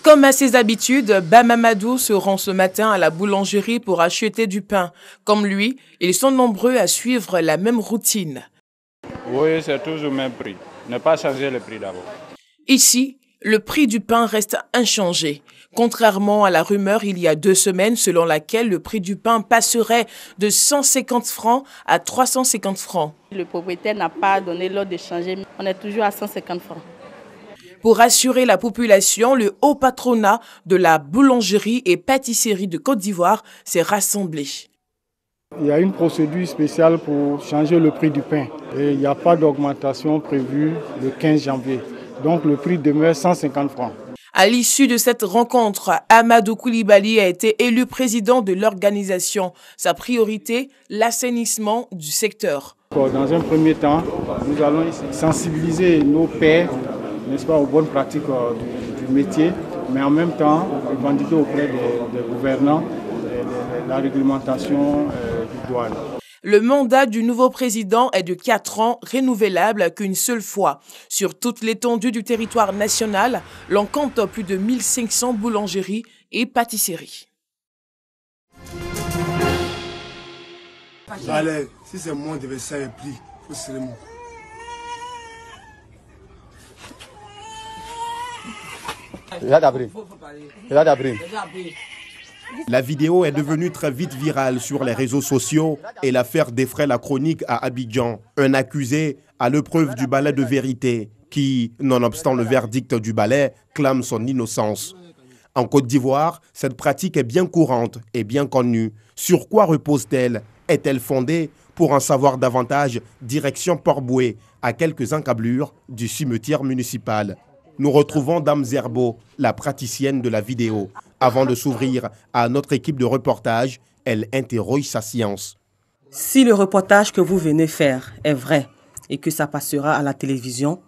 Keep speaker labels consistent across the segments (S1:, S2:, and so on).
S1: Comme à ses habitudes, Bamamadou se rend ce matin à la boulangerie pour acheter du pain. Comme lui, ils sont nombreux à suivre la même routine.
S2: Oui, c'est toujours le même prix. Ne pas changer le prix d'abord.
S1: Ici, le prix du pain reste inchangé. Contrairement à la rumeur il y a 2 semaines selon laquelle le prix du pain passerait de 150 francs à 350 francs.
S3: Le propriétaire n'a pas donné l'ordre de changer. On est toujours à 150 francs.
S1: Pour rassurer la population, le haut patronat de la boulangerie et pâtisserie de Côte d'Ivoire s'est rassemblé.
S4: Il y a une procédure spéciale pour changer le prix du pain. Et il n'y a pas d'augmentation prévue le 15 janvier. Donc le prix demeure 150 francs.
S1: À l'issue de cette rencontre, Amadou Koulibaly a été élu président de l'organisation. Sa priorité, l'assainissement du secteur.
S4: Dans un premier temps, nous allons sensibiliser nos pairs, n'est-ce pas, aux bonnes pratiques du métier, mais en même temps, revendiquer auprès des gouvernants la réglementation du douane.
S1: Le mandat du nouveau président est de 4 ans, renouvelable qu'une seule fois. Sur toute l'étendue du territoire national, l'on compte plus de 1500 boulangeries et pâtisseries.
S5: Allez, si c'est moi qui vais ça et pris, il faut serrer moi.
S6: La vidéo est devenue très vite virale sur les réseaux sociaux et l'affaire défraie la chronique à Abidjan. Un accusé à l'épreuve du balai de vérité qui, nonobstant le verdict du balai, clame son innocence. En Côte d'Ivoire, cette pratique est bien courante et bien connue. Sur quoi repose-t-elle? Est-elle fondée? Pour en savoir davantage, direction Port-Boué, à quelques encablures du cimetière municipal. Nous retrouvons Dame Zerbo, la praticienne de la vidéo. Avant de s'ouvrir à notre équipe de reportage, elle interroge sa science.
S7: Si le reportage que vous venez faire est vrai et que ça passera à la télévision,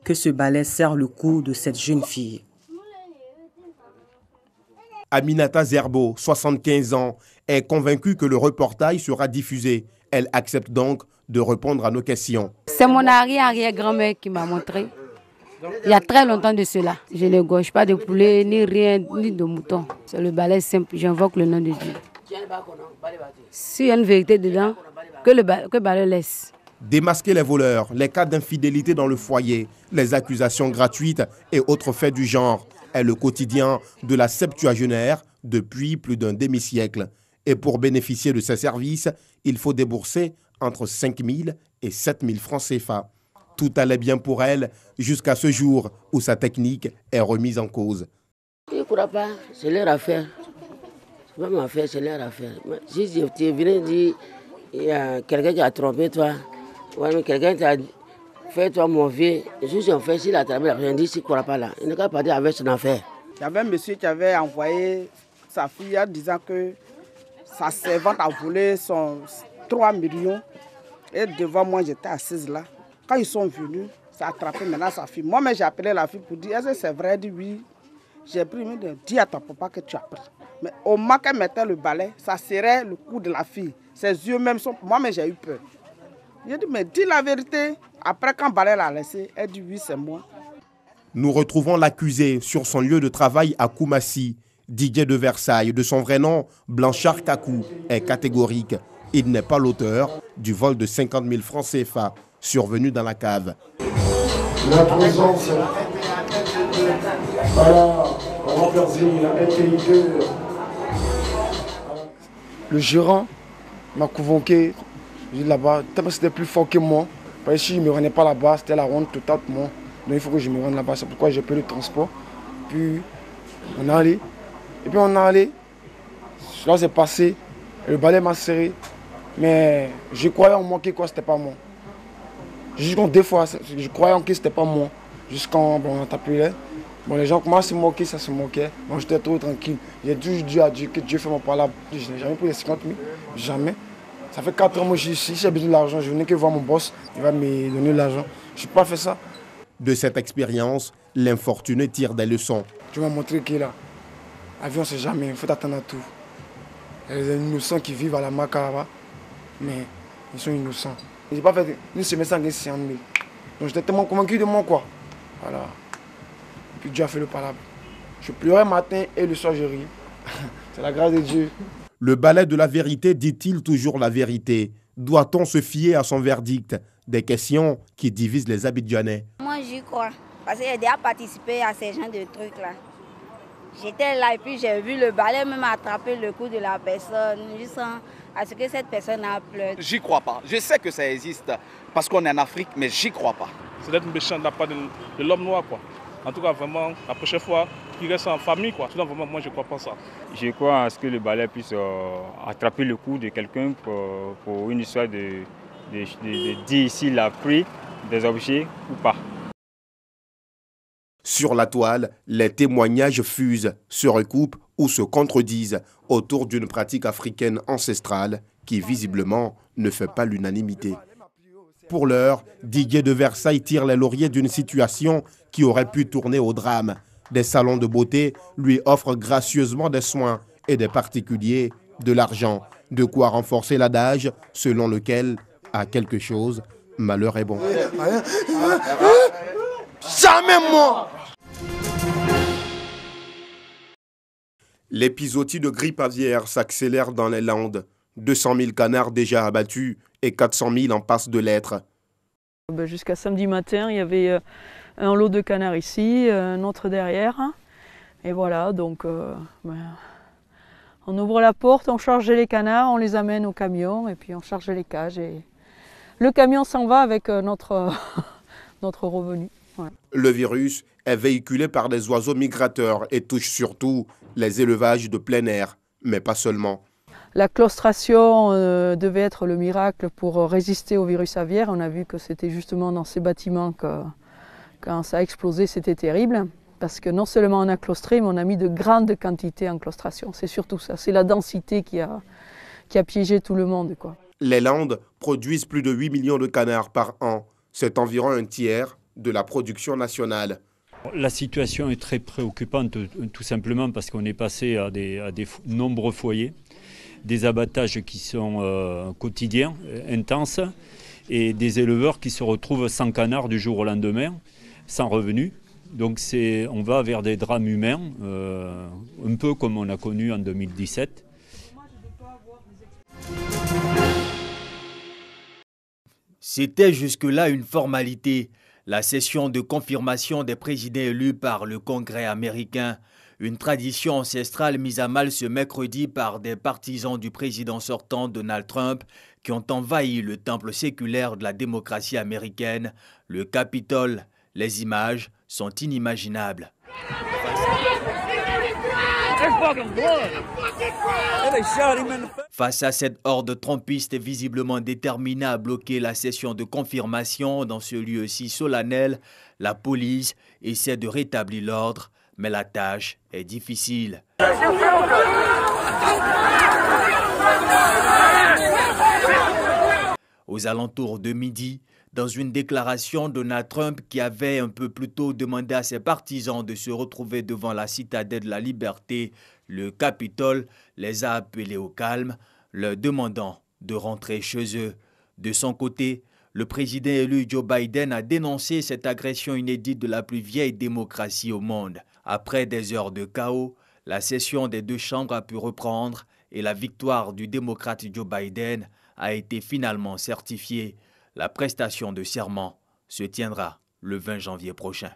S7: que ce balai serre le cou de cette jeune fille.
S6: Aminata Zerbo, 75 ans, est convaincue que le reportage sera diffusé. Elle accepte donc de répondre à nos questions.
S8: C'est mon arrière-grand-mère qui m'a montré. Il y a très longtemps de cela. Je ne gauche pas de poulet, ni rien, ni de mouton. C'est le balai simple. J'invoque le nom de Dieu. S'il y a une vérité dedans, que le balai laisse.
S6: Démasquer les voleurs, les cas d'infidélité dans le foyer, les accusations gratuites et autres faits du genre est le quotidien de la septuagénaire depuis plus d'un demi-siècle. Et pour bénéficier de ces services, il faut débourser entre 5 000 et 7 000 francs CFA. Tout allait bien pour elle jusqu'à ce jour où sa technique est remise en cause.
S9: Je ne crois pas, c'est leur affaire. Ce n'est pas ma affaire, c'est leur affaire. Si tu viens dire il y a quelqu'un qui a trompé toi, ouais, quelqu'un t'a fait toi mon vieux, juste en fait, s'il a travaillé la personne dit s'il ne croit pas là, il ne peut pas dire avec son affaire.
S10: Il y avait un monsieur qui avait envoyé sa fille en disant que sa servante a volé son 3 millions. Et devant moi, j'étais assise là. Quand ils sont venus, ça a attrapé maintenant sa fille. Moi-même, j'ai appelé la fille pour dire, est-ce que c'est vrai? Elle dit oui. J'ai pris, dis à ton papa que tu as pris. Mais au moment qu'elle mettait le balai, ça serrait le cou de la fille. Ses yeux même sont... Moi-même, j'ai eu peur. J'ai dit, mais dis la vérité. Après, quand le balai l'a laissé, elle dit oui, c'est moi.
S6: Nous retrouvons l'accusé sur son lieu de travail à Koumassi. Didier de Versailles, de son vrai nom, Blanchard Kakou, est catégorique. Il n'est pas l'auteur du vol de 50 000 francs CFA survenu dans la cave.
S5: La présence, voilà,
S11: le gérant m'a convoqué là-bas, c'était plus fort que moi. Parce que si je ne me rendais pas là-bas, c'était la honte totale pour moi. Donc il faut que je me rende là-bas, c'est pourquoi j'ai pris le transport. Puis on est allé. Et puis on est allé. Là c'est passé, le balai m'a serré. Mais je croyais en moi que quoi, c'était pas moi. Jusqu'en 2 fois, je croyais en que c'était pas moi. Jusqu'en, bon, on t'appelait. Bon, les gens commencent à se moquer, ça se moquait. Bon, j'étais trop tranquille. J'ai toujours dit à Dieu que Dieu fait mon part là. Je n'ai jamais pris les 50 000, jamais. Ça fait 4 ans que je suis ici. Si j'ai besoin de l'argent, je venais que voir mon boss. Il va me donner l'argent. Je n'ai pas fait ça.
S6: De cette expérience, l'infortuné tire des leçons.
S11: Tu m'as montré que là, l'avion, c'est jamais. Il faut attendre à tout. Il y a des innocents qui vivent à la Maca là-bas. Mais ils sont innocents. Je n'ai pas fait une semaine sans gagner 100 000. Donc j'étais tellement convaincu de moi, quoi. Voilà. Puis Dieu a fait le palabre. Je pleurais matin et le soir je ris. C'est la grâce de Dieu.
S6: Le ballet de la vérité dit-il toujours la vérité? Doit-on se fier à son verdict? Des questions qui divisent les Abidjanais.
S12: Moi j'y crois, parce que j'ai déjà participé à ces genres de trucs-là. J'étais là et puis j'ai vu le balai même attraper le cou de la personne, juste à ce que cette personne a pleuré.
S13: J'y crois pas. Je sais que ça existe parce qu'on est en Afrique, mais j'y crois pas.
S14: C'est d'être méchant de la part de l'homme noir, quoi. En tout cas, vraiment, la prochaine fois, qu'il reste en famille, quoi. Sinon, vraiment, moi, je crois pas ça.
S2: Je crois à ce que le balai puisse attraper le cou de quelqu'un pour une histoire de dire s'il a pris des objets ou pas.
S6: Sur la toile, les témoignages fusent, se recoupent ou se contredisent autour d'une pratique africaine ancestrale qui visiblement ne fait pas l'unanimité. Pour l'heure, Didier de Versailles tire les lauriers d'une situation qui aurait pu tourner au drame. Des salons de beauté lui offrent gracieusement des soins et des particuliers de l'argent. De quoi renforcer l'adage selon lequel, à quelque chose, malheur est bon.
S11: Jamais moi!
S6: L'épisodie de grippe aviaire s'accélère dans les Landes. 200 000 canards déjà abattus et 400 000 en passe de l'être.
S15: Jusqu'à samedi matin, il y avait un lot de canards ici, un autre derrière. Et voilà, donc on ouvre la porte, on charge les canards, on les amène au camion et puis on charge les cages. Et le camion s'en va avec notre revenu. Voilà.
S6: Le virus est véhiculé par des oiseaux migrateurs et touche surtout les élevages de plein air, mais pas seulement.
S15: La claustration devait être le miracle pour résister au virus aviaire. On a vu que c'était justement dans ces bâtiments que quand ça a explosé, c'était terrible. Parce que non seulement on a claustré, mais on a mis de grandes quantités en claustration. C'est surtout ça, c'est la densité qui a piégé tout le monde, quoi.
S6: Les Landes produisent plus de 8 millions de canards par an. C'est environ un tiers de la production nationale.
S16: La situation est très préoccupante, tout simplement parce qu'on est passé à des nombreux foyers, des abattages qui sont quotidiens, intenses, et des éleveurs qui se retrouvent sans canards du jour au lendemain, sans revenus. Donc on va vers des drames humains, un peu comme on a connu en 2017.
S17: C'était jusque-là une formalité. La session de confirmation des présidents élus par le Congrès américain, une tradition ancestrale mise à mal ce mercredi par des partisans du président sortant Donald Trump qui ont envahi le temple séculaire de la démocratie américaine, le Capitole. Les images sont inimaginables. Face à cette horde trumpiste visiblement déterminée à bloquer la session de confirmation dans ce lieu si solennel, la police essaie de rétablir l'ordre, mais la tâche est difficile. Aux alentours de midi, dans une déclaration, Donald Trump, qui avait un peu plus tôt demandé à ses partisans de se retrouver devant la citadelle de la liberté, le Capitole, les a appelés au calme, leur demandant de rentrer chez eux. De son côté, le président élu Joe Biden a dénoncé cette agression inédite de la plus vieille démocratie au monde. Après des heures de chaos, la session des deux chambres a pu reprendre et la victoire du démocrate Joe Biden a été finalement certifiée. La prestation de serment se tiendra le 20 janvier prochain.